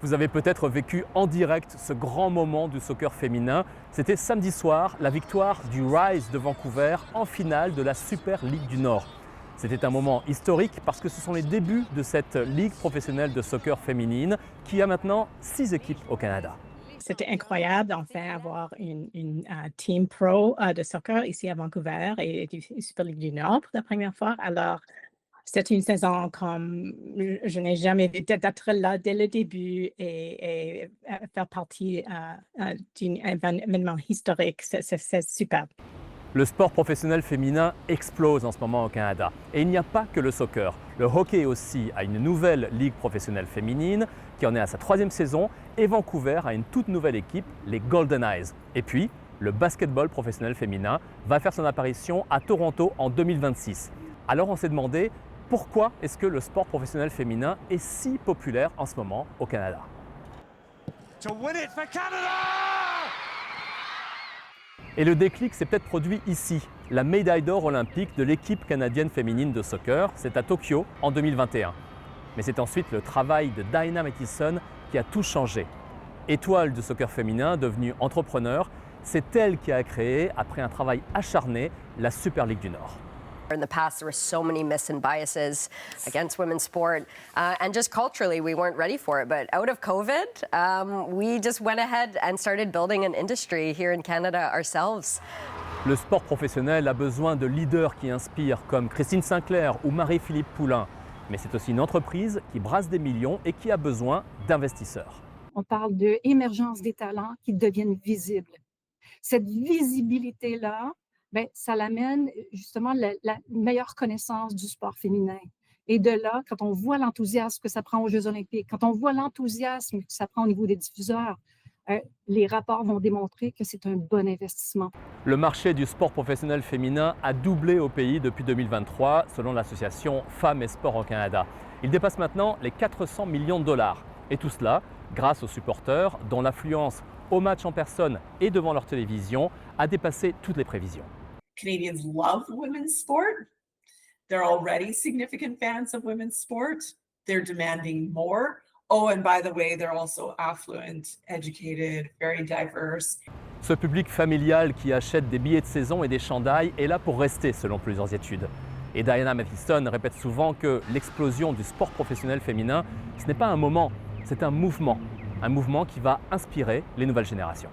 Vous avez peut-être vécu en direct ce grand moment du soccer féminin. C'était samedi soir, la victoire du Rise de Vancouver en finale de la Super Ligue du Nord. C'était un moment historique parce que ce sont les débuts de cette ligue professionnelle de soccer féminine qui a maintenant 6 équipes au Canada. C'était incroyable, enfin, avoir une team pro de soccer ici à Vancouver et du Super League du Nord pour la première fois. Alors, c'était une saison comme je n'ai jamais vu d'être là dès le début et faire partie d'un événement historique. C'est super. Le sport professionnel féminin explose en ce moment au Canada. Et il n'y a pas que le soccer. Le hockey aussi a une nouvelle ligue professionnelle féminine qui en est à sa 3e saison et Vancouver a une toute nouvelle équipe, les Golden Eyes. Et puis, le basketball professionnel féminin va faire son apparition à Toronto en 2026. Alors on s'est demandé pourquoi est-ce que le sport professionnel féminin est si populaire en ce moment au Canada. To win it for Canada! Et le déclic s'est peut-être produit ici. La médaille d'or olympique de l'équipe canadienne féminine de soccer, c'est à Tokyo en 2021. Mais c'est ensuite le travail de Diana Matheson qui a tout changé. Étoile du soccer féminin, devenue entrepreneur, c'est elle qui a créé, après un travail acharné, la Super Ligue du Nord. In the past, there were so many myths and biases against women's sport, and just culturally, we weren't ready for it. But out of COVID, we just went ahead and started building an industry here in Canada ourselves. Le sport professionnel a besoin de leaders qui inspirent, comme Christine Sinclair ou Marie-Philippe Poulain. Mais c'est aussi une entreprise qui brasse des millions et qui a besoin d'investisseurs. On parle d'émergence des talents qui deviennent visibles. Cette visibilité-là, bien, ça l'amène justement la meilleure connaissance du sport féminin. Et de là, quand on voit l'enthousiasme que ça prend aux Jeux olympiques, quand on voit l'enthousiasme que ça prend au niveau des diffuseurs, les rapports vont démontrer que c'est un bon investissement. Le marché du sport professionnel féminin a doublé au pays depuis 2023, selon l'association Femmes et Sport au Canada. Il dépasse maintenant les 400 millions de dollars. Et tout cela grâce aux supporters dont l'affluence aux matchs en personne et devant leur télévision a dépassé toutes les prévisions. Canadians love women's sport. They're already significant fans of women's sport. They're demanding more. Oh, and by the way, they're also affluent, educated, very diverse. Ce public familial qui achète des billets de saison et des chandails est là pour rester, selon plusieurs études. Et Diana Matheson répète souvent que l'explosion du sport professionnel féminin, ce n'est pas un moment, c'est un mouvement qui va inspirer les nouvelles générations.